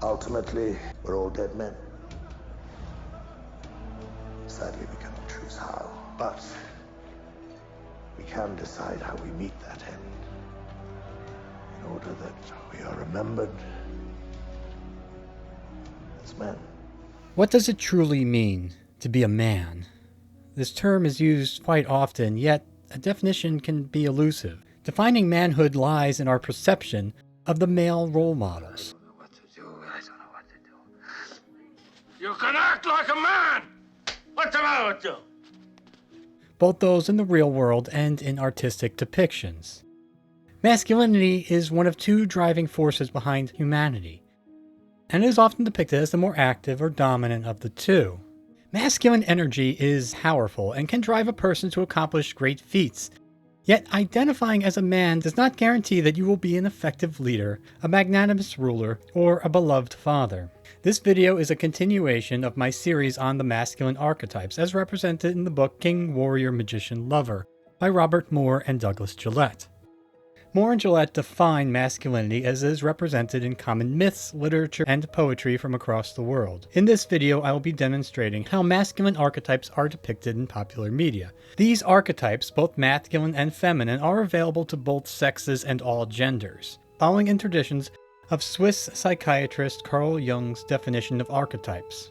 Ultimately, we're all dead men. Sadly, we cannot choose how, but we can decide how we meet that end, in order that we are remembered as men. What does it truly mean to be a man? This term is used quite often, yet a definition can be elusive. Defining manhood lies in our perception of the male role models. I don't know what to do. I don't know what to do. You can act like a man! What's the matter with you? Both those in the real world and in artistic depictions. Masculinity is one of two driving forces behind humanity, and it is often depicted as the more active or dominant of the two. Masculine energy is powerful and can drive a person to accomplish great feats. Yet identifying as a man does not guarantee that you will be an effective leader, a magnanimous ruler, or a beloved father. This video is a continuation of my series on the masculine archetypes as represented in the book King, Warrior, Magician, Lover by Robert Moore and Douglas Gillette. Moore and Gillette define masculinity as it is represented in common myths, literature, and poetry from across the world. In this video, I will be demonstrating how masculine archetypes are depicted in popular media. These archetypes, both masculine and feminine, are available to both sexes and all genders, following in traditions of Swiss psychiatrist Carl Jung's definition of archetypes.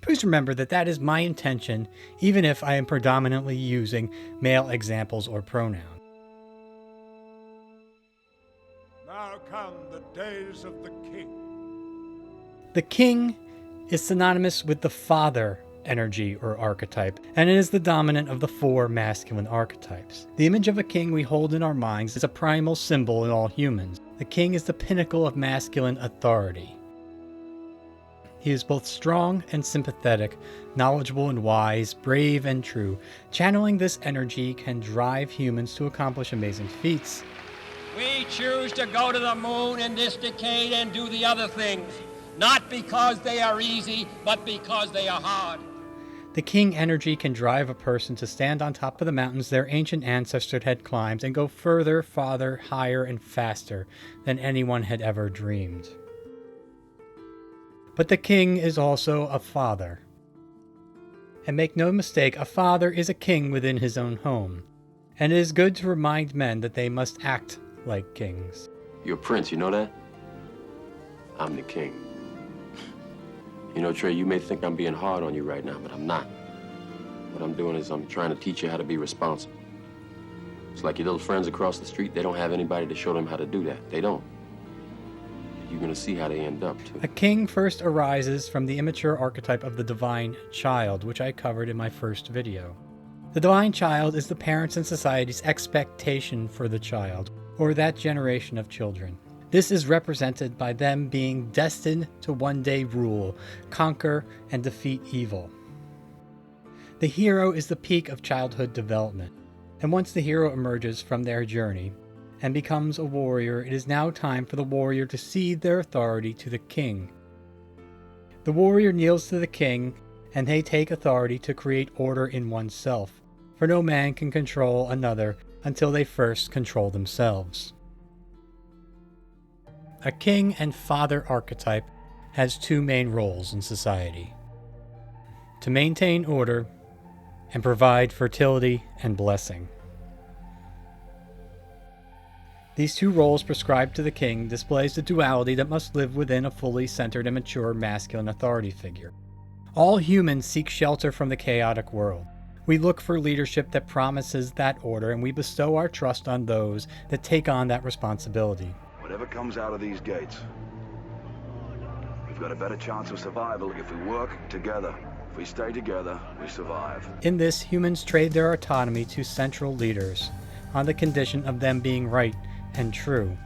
Please remember that that is my intention, even if I am predominantly using male examples or pronouns. Now come the days of the king. The king is synonymous with the father energy or archetype, and it is the dominant of the four masculine archetypes. The image of a king we hold in our minds is a primal symbol in all humans. The king is the pinnacle of masculine authority. He is both strong and sympathetic, knowledgeable and wise, brave and true. Channeling this energy can drive humans to accomplish amazing feats. We choose to go to the moon in this decade and do the other things, not because they are easy, but because they are hard. The king energy can drive a person to stand on top of the mountains their ancient ancestors had climbed and go further, farther, higher, and faster than anyone had ever dreamed. But the king is also a father. And make no mistake, a father is a king within his own home. And it is good to remind men that they must act like kings. You're a prince, you know that? I'm the king. You know, Trey, you may think I'm being hard on you right now, but I'm not. What I'm doing is I'm trying to teach you how to be responsible. It's like your little friends across the street, they don't have anybody to show them how to do that. They don't. You're gonna see how they end up, too. A king first arises from the immature archetype of the divine child, which I covered in my first video. The divine child is the parents' and society's expectation for the child, or that generation of children. This is represented by them being destined to one day rule, conquer, and defeat evil. The hero is the peak of childhood development, and once the hero emerges from their journey and becomes a warrior, it is now time for the warrior to cede their authority to the king. The warrior kneels to the king, and they take authority to create order in oneself, for no man can control another until they first control themselves. A king and father archetype has two main roles in society: to maintain order and provide fertility and blessing. These two roles prescribed to the king displays the duality that must live within a fully centered and mature masculine authority figure. All humans seek shelter from the chaotic world. We look for leadership that promises that order, and we bestow our trust on those that take on that responsibility. Whatever comes out of these gates, we've got a better chance of survival if we work together. If we stay together, we survive. In this, humans trade their autonomy to central leaders on the condition of them being right and true.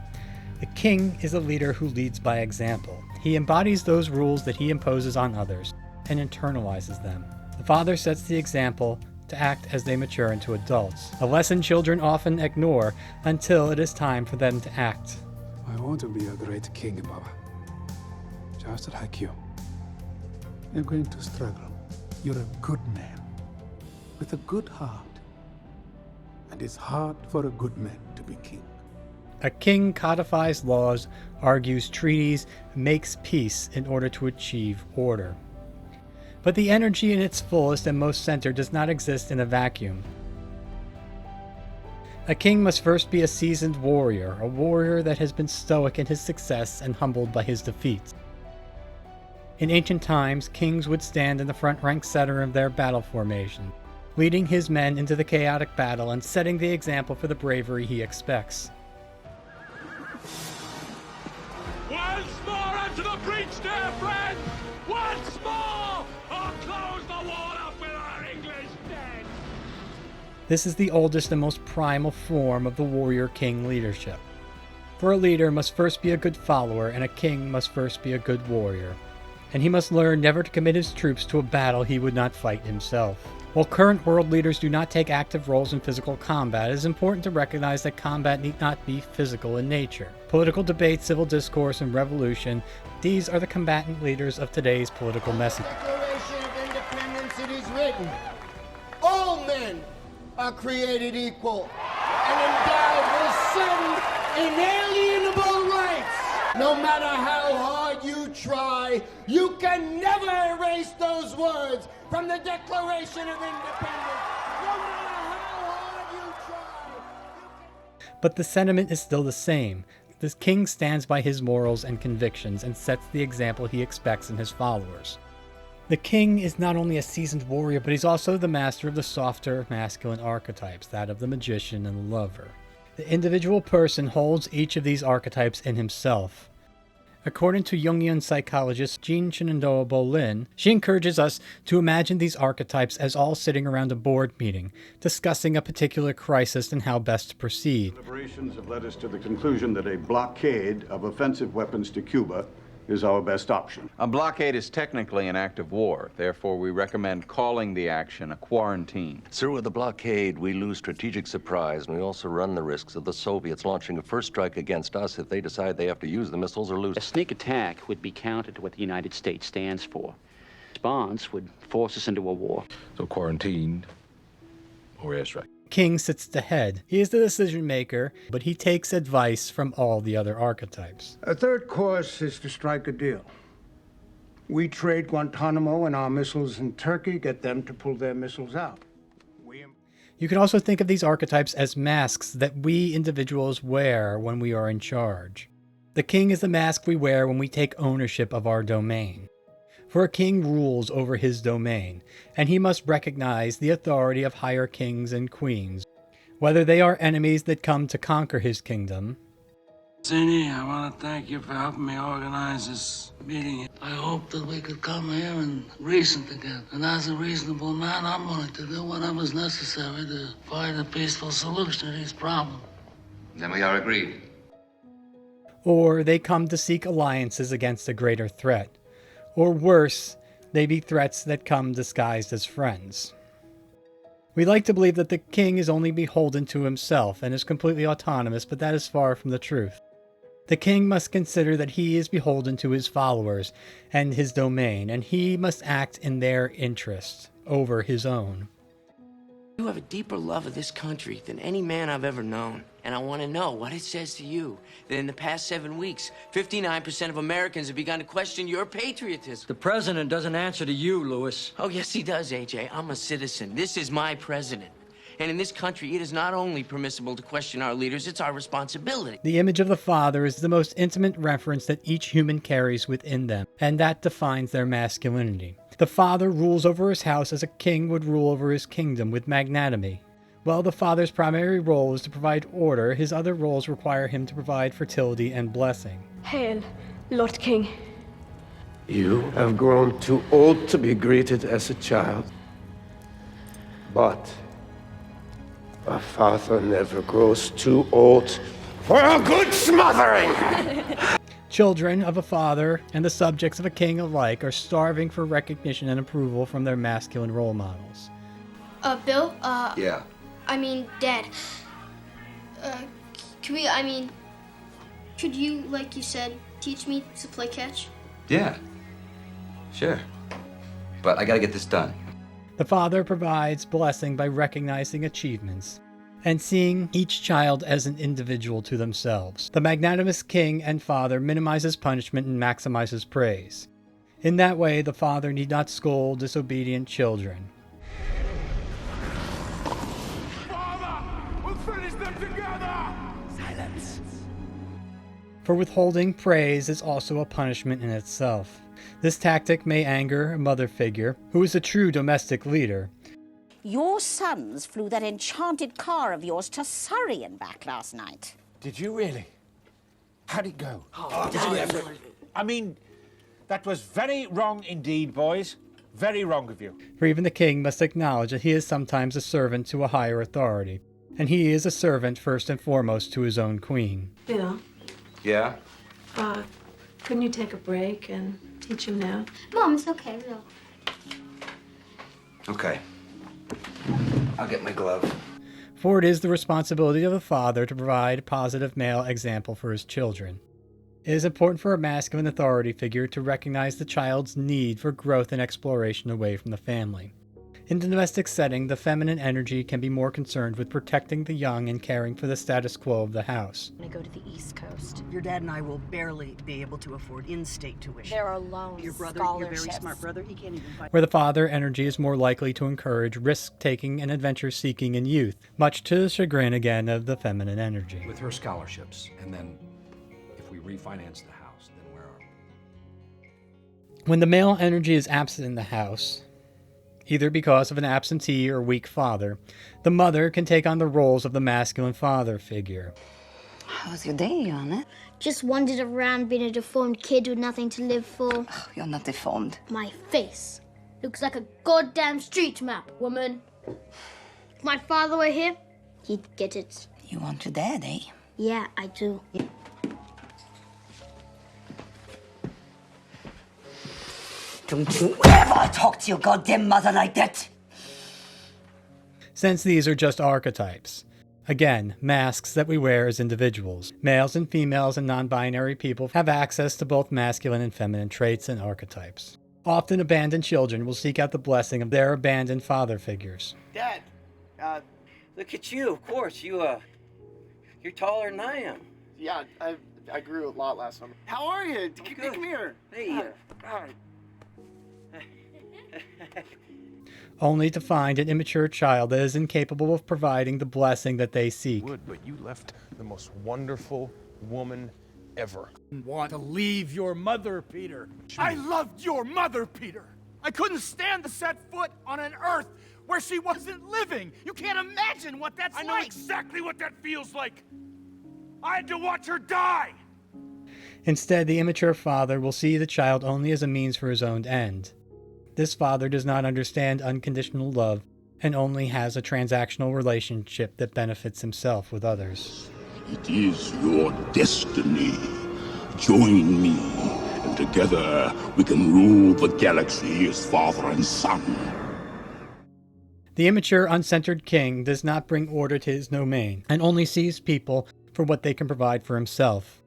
The king is a leader who leads by example. He embodies those rules that he imposes on others and internalizes them. The father sets the example to act as they mature into adults, a lesson children often ignore until it is time for them to act. I want to be a great king, Baba. Just like you. You're going to struggle. You're a good man, with a good heart. And it's hard for a good man to be king. A king codifies laws, argues treaties, makes peace in order to achieve order. But the energy in its fullest and most center does not exist in a vacuum. A king must first be a seasoned warrior, a warrior that has been stoic in his success and humbled by his defeats. In ancient times, kings would stand in the front rank center of their battle formation, leading his men into the chaotic battle and setting the example for the bravery he expects. Once more into the breach, dear friends! Once more! Or close the wall up with our English dead! This is the oldest and most primal form of the warrior king leadership. For a leader must first be a good follower, and a king must first be a good warrior. And he must learn never to commit his troops to a battle he would not fight himself. While current world leaders do not take active roles in physical combat, it is important to recognize that combat need not be physical in nature. Political debate, civil discourse, and revolution, these are the combatant leaders of today's political message. Declaration of Independence, it is written, all men are created equal and endowed with certain inalienable rights. No matter how hard you try, you can never erase those words from the Declaration of Independence. No matter how hard you try. But the sentiment is still the same. The king stands by his morals and convictions and sets the example he expects in his followers. The king is not only a seasoned warrior, but he's also the master of the softer masculine archetypes, that of the magician and the lover. The individual person holds each of these archetypes in himself. According to Jungian psychologist Jean Shenandoah Boleyn, she encourages us to imagine these archetypes as all sitting around a board meeting, discussing a particular crisis and how best to proceed. Deliberations have led us to the conclusion that a blockade of offensive weapons to Cuba is our best option. A blockade is technically an act of war. Therefore, we recommend calling the action a quarantine. Sir, with the blockade, we lose strategic surprise, and we also run the risks of the Soviets launching a first strike against us if they decide they have to use the missiles or lose. A sneak attack would be counter to what the United States stands for. Response would force us into a war. So quarantine or airstrike. King sits at the head. He is the decision maker, but he takes advice from all the other archetypes. A third course is to strike a deal. We trade Guantanamo and our missiles in Turkey, get them to pull their missiles out. You can also think of these archetypes as masks that we individuals wear when we are in charge. The king is the mask we wear when we take ownership of our domain. For a king rules over his domain, and he must recognize the authority of higher kings and queens, whether they are enemies that come to conquer his kingdom. Zini, I want to thank you for helping me organize this meeting. I hope that we could come here and reason together. And as a reasonable man, I'm willing to do whatever's necessary to find a peaceful solution to these problems. Then we are agreed. Or they come to seek alliances against a greater threat. Or worse, they be threats that come disguised as friends. We like to believe that the king is only beholden to himself and is completely autonomous, but that is far from the truth. The king must consider that he is beholden to his followers and his domain, and he must act in their interest over his own. You have a deeper love of this country than any man I've ever known. And I want to know what it says to you that in the past 7 weeks, 59% of Americans have begun to question your patriotism. The president doesn't answer to you, Louis. Oh, yes, he does, AJ. I'm a citizen. This is my president. And in this country, it is not only permissible to question our leaders, it's our responsibility. The image of the father is the most intimate reference that each human carries within them, and that defines their masculinity. The father rules over his house as a king would rule over his kingdom with magnanimity. While the father's primary role is to provide order, his other roles require him to provide fertility and blessing. Hail, Lord King. You have grown too old to be greeted as a child. But a father never grows too old for a good smothering! Children of a father and the subjects of a king alike are starving for recognition and approval from their masculine role models. Bill? Yeah. Dad. Could you, like you said, teach me to play catch? Yeah. Sure. But I gotta get this done. The father provides blessing by recognizing achievements. and seeing each child as an individual to themselves. The magnanimous king and father minimizes punishment and maximizes praise. In that way, the father need not scold disobedient children. Father, we'll finish them together! Silence. For withholding praise is also a punishment in itself. This tactic may anger a mother figure, who is a true domestic leader. Your sons flew that enchanted car of yours to Surrey and back last night. Did you really? How'd it go? I mean, that was very wrong indeed, boys. Very wrong of you. For even the king must acknowledge that he is sometimes a servant to a higher authority, and he is a servant first and foremost to his own queen. Bill, Yeah? couldn't you take a break and teach him now? Mom, it's okay, Bill. Okay. I'll get my glove. For it is the responsibility of the father to provide a positive male example for his children. It is important for a masculine authority figure to recognize the child's need for growth and exploration away from the family. In the domestic setting, the feminine energy can be more concerned with protecting the young and caring for the status quo of the house. I go to the East Coast. Your dad and I will barely be able to afford in-state tuition. There are loans, Your brother, your very smart brother, he can't even find... Where the father energy is more likely to encourage risk-taking and adventure-seeking in youth, much to the chagrin again of the feminine energy. With her scholarships, and then if we refinance the house, then where are we? When the male energy is absent in the house, either because of an absentee or weak father, the mother can take on the roles of the masculine father figure. How's your day, Johanna? Just wandered around being a deformed kid with nothing to live for. Oh, you're not deformed. My face looks like a goddamn street map, woman. If my father were here, he'd get it. You want your dad, eh? Yeah, I do. Don't you ever talk to your goddamn mother like that! Since these are just archetypes. Again, masks that we wear as individuals. Males and females and non-binary people have access to both masculine and feminine traits and archetypes. Often abandoned children will seek out the blessing of their abandoned father figures. Dad, look at you, of course. You're taller than I am. Yeah, I grew a lot last summer. How are you? Come here. Hey, Only to find an immature child that is incapable of providing the blessing that they seek. But you left the most wonderful woman ever. Want to leave your mother, Peter. I loved your mother, Peter. I couldn't stand to set foot on an earth where she wasn't living. You can't imagine what that's like. I know exactly what that feels like. I had to watch her die. Instead, the immature father will see the child only as a means for his own end. This father does not understand unconditional love and only has a transactional relationship that benefits himself with others. It is your destiny. Join me, and together we can rule the galaxy as father and son. The immature, uncentered king does not bring order to his domain and only sees people for what they can provide for himself.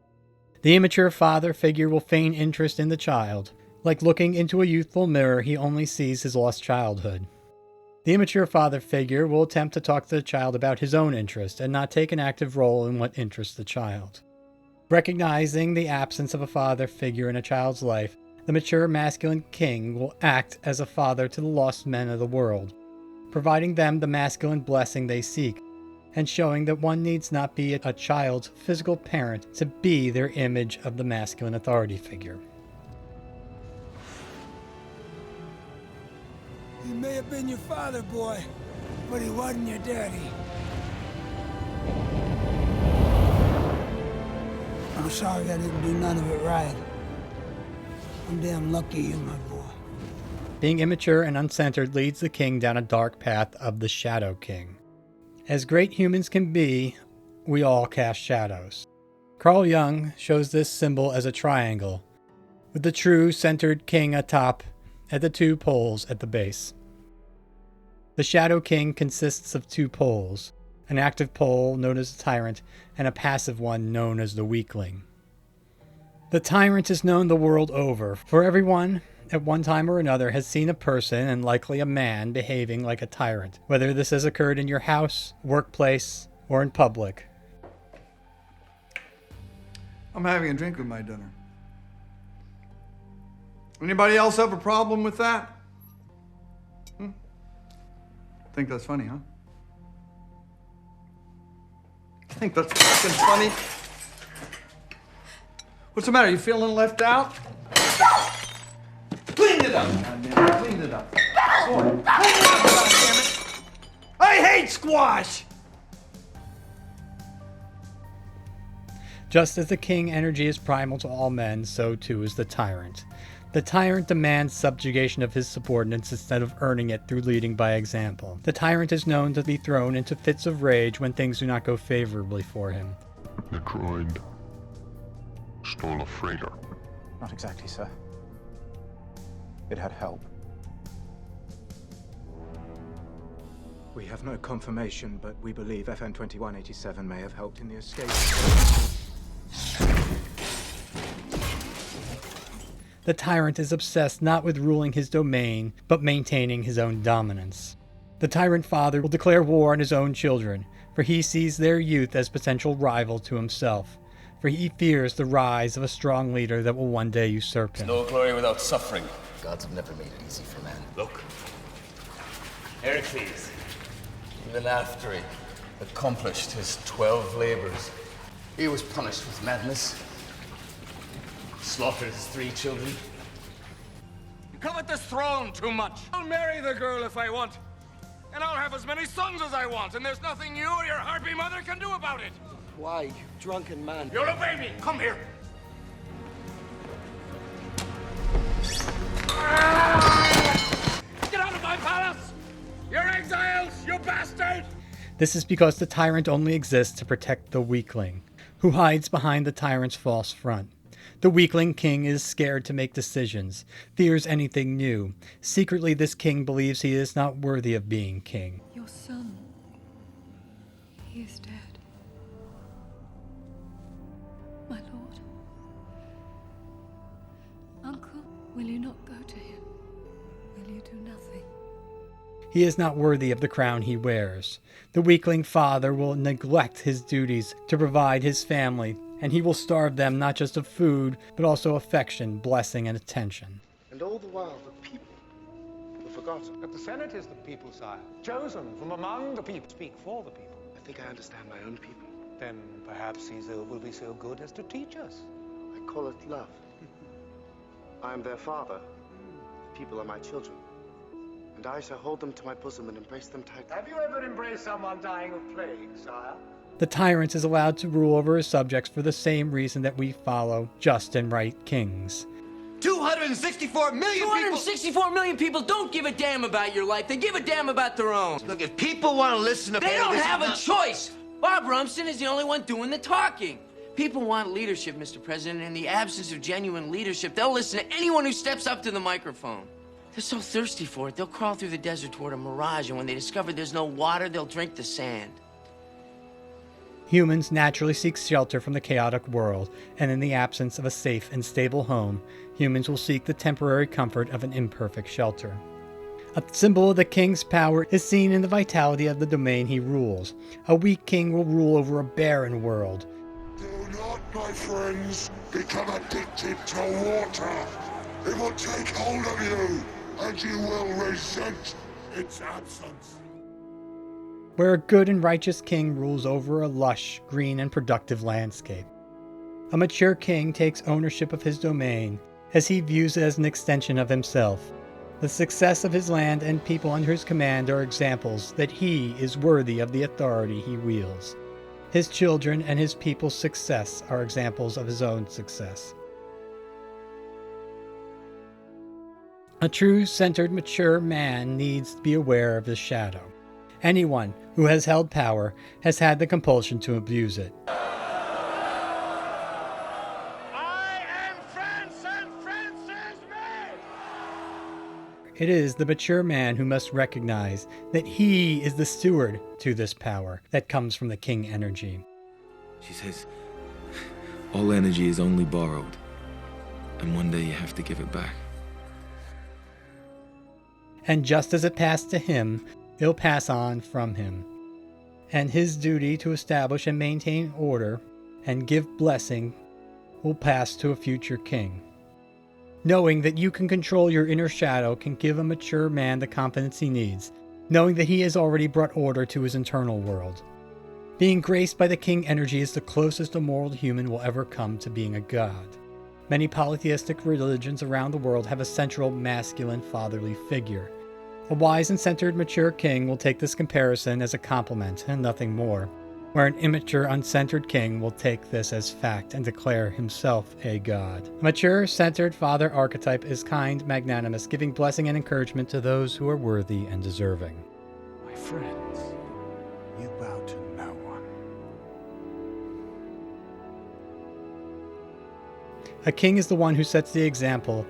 The immature father figure will feign interest in the child. Like looking into a youthful mirror, he only sees his lost childhood. The immature father figure will attempt to talk to the child about his own interest and not take an active role in what interests the child. Recognizing the absence of a father figure in a child's life, the mature masculine king will act as a father to the lost men of the world, providing them the masculine blessing they seek, and showing that one needs not be a child's physical parent to be their image of the masculine authority figure. He may have been your father, boy, but he wasn't your daddy. I'm sorry I didn't do none of it right. I'm damn lucky you, my boy. Being immature and uncentered leads the king down a dark path of the Shadow King. As great humans can be, we all cast shadows. Carl Jung shows this symbol as a triangle, with the true centered king atop at the two poles at the base. The Shadow King consists of two poles, an active pole known as the tyrant and a passive one known as the weakling. The tyrant is known the world over, for everyone at one time or another, has seen a person, and likely a man, behaving like a tyrant, whether this has occurred in your house, workplace, or in public. I'm having a drink with my dinner. Anybody else have a problem with that? Think that's funny, huh? Think that's fucking funny? What's the matter? You feeling left out? Clean it up, goddammit. Clean it up. Boy, clean it up, goddammit. I hate squash! Just as the king energy is primal to all men, so too is the tyrant. The tyrant demands subjugation of his subordinates instead of earning it through leading by example. The tyrant is known to be thrown into fits of rage when things do not go favorably for him. The droid stole a freighter. Not exactly, sir. It had help. We have no confirmation, but we believe FN 2187 may have helped in the escape. The tyrant is obsessed not with ruling his domain, but maintaining his own dominance. The tyrant father will declare war on his own children, for he sees their youth as potential rival to himself, for he fears the rise of a strong leader that will one day usurp him. No glory without suffering. Gods have never made it easy for man. Look. Heracles, even after he accomplished his 12 labors, he was punished with madness. Slaughtered his 3 children. You covet this throne too much. I'll marry the girl if I want. And I'll have as many sons as I want. And there's nothing you or your harpy mother can do about it. Why, you drunken man? You'll obey me. Come here. Get out of my palace! You're exiles, you bastard! This is because the tyrant only exists to protect the weakling, who hides behind the tyrant's false front. The weakling king is scared to make decisions, fears anything new. Secretly, this king believes he is not worthy of being king. Your son, he is dead. My lord. Uncle, will you not go to him? Will you do nothing? He is not worthy of the crown he wears. The weakling father will neglect his duties to provide his family, and he will starve them not just of food, but also affection, blessing, and attention. And all the while, the people were forgotten. But the Senate is the people, sire. Chosen from among the people. Speak for the people. I think I understand my own people. Then perhaps Caesar will be so good as to teach us. I call it love. I am their father. The people are my children. And I shall hold them to my bosom and embrace them tightly. Have you ever embraced someone dying of plague, sire? The tyrant is allowed to rule over his subjects for the same reason that we follow just and right kings. 264 million 264 million people don't give a damn about your life. They give a damn about their own. Look, if people want to listen to They don't have a choice. Bob Rumsden is the only one doing the talking. People want leadership, Mr. President. In the absence of genuine leadership, they'll listen to anyone who steps up to the microphone. They're so thirsty for it, they'll crawl through the desert toward a mirage, and when they discover there's no water, they'll drink the sand. Humans naturally seek shelter from the chaotic world, and in the absence of a safe and stable home, humans will seek the temporary comfort of an imperfect shelter. A symbol of the king's power is seen in the vitality of the domain he rules. A weak king will rule over a barren world. Do not, my friends, become addicted to water. It will take hold of you, and you will resent its absence. Where a good and righteous king rules over a lush, green, and productive landscape. A mature king takes ownership of his domain, as he views it as an extension of himself. The success of his land and people under his command are examples that he is worthy of the authority he wields. His children and his people's success are examples of his own success. A true, centered, mature man needs to be aware of his shadow. Anyone who has held power has had the compulsion to abuse it. It is the mature man who must recognize that he is the steward to this power that comes from the king energy. She says, all energy is only borrowed, and one day you have to give it back. And just as it passed to him, it'll pass on from him. And his duty to establish and maintain order and give blessing will pass to a future king. Knowing that you can control your inner shadow can give a mature man the confidence he needs, knowing that he has already brought order to his internal world. Being graced by the king energy is the closest a moral human will ever come to being a god. Many polytheistic religions around the world have a central masculine fatherly figure. A wise and centered mature king will take this comparison as a compliment and nothing more, where an immature, uncentered king will take this as fact and declare himself a god. A mature, centered father archetype is kind, magnanimous, giving blessing and encouragement to those who are worthy and deserving. My friends, you bow to no one. A king is the one who sets the example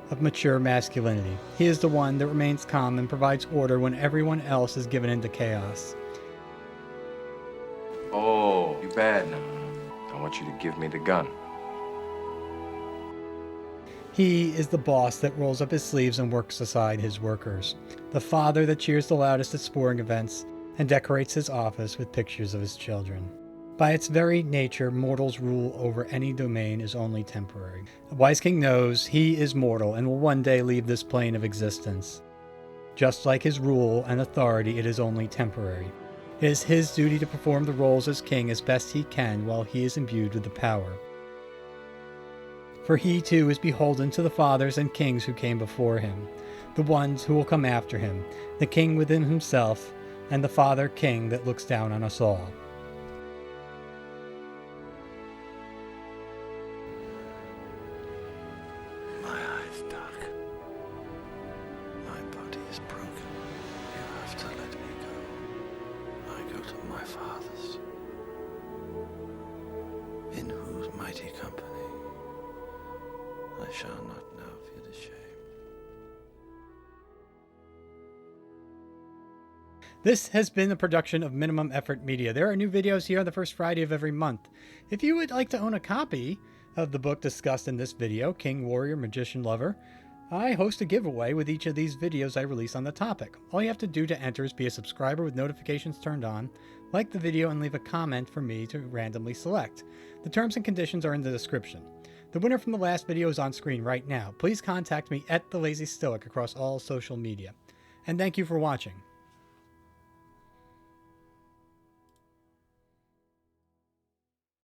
of mature masculinity. He is the one that remains calm and provides order when everyone else is given into chaos. Oh, you bad now. I want you to give me the gun. He is the boss that rolls up his sleeves and works aside his workers. The father that cheers the loudest at sporting events and decorates his office with pictures of his children. By its very nature, mortals' rule over any domain is only temporary. A wise king knows he is mortal and will one day leave this plane of existence. Just like his rule and authority, it is only temporary. It is his duty to perform the roles as king as best he can while he is imbued with the power. For he too is beholden to the fathers and kings who came before him, the ones who will come after him, the king within himself, and the father king that looks down on us all. My eyes dark. My body is broken. You have to let me go. I go to my fathers, in whose mighty company I shall not now feel ashamed. This has been a production of Minimum Effort Media. There are new videos here on the first Friday of every month. If you would like to own a copy of the book discussed in this video, King, Warrior, Magician, Lover, I host a giveaway with each of these videos I release on the topic. All you have to do to enter is be a subscriber with notifications turned on, like the video, and leave a comment for me to randomly select. The terms and conditions are in the description. The winner from the last video is on screen right now. Please contact me at The Lazy Stoic across all social media. And thank you for watching.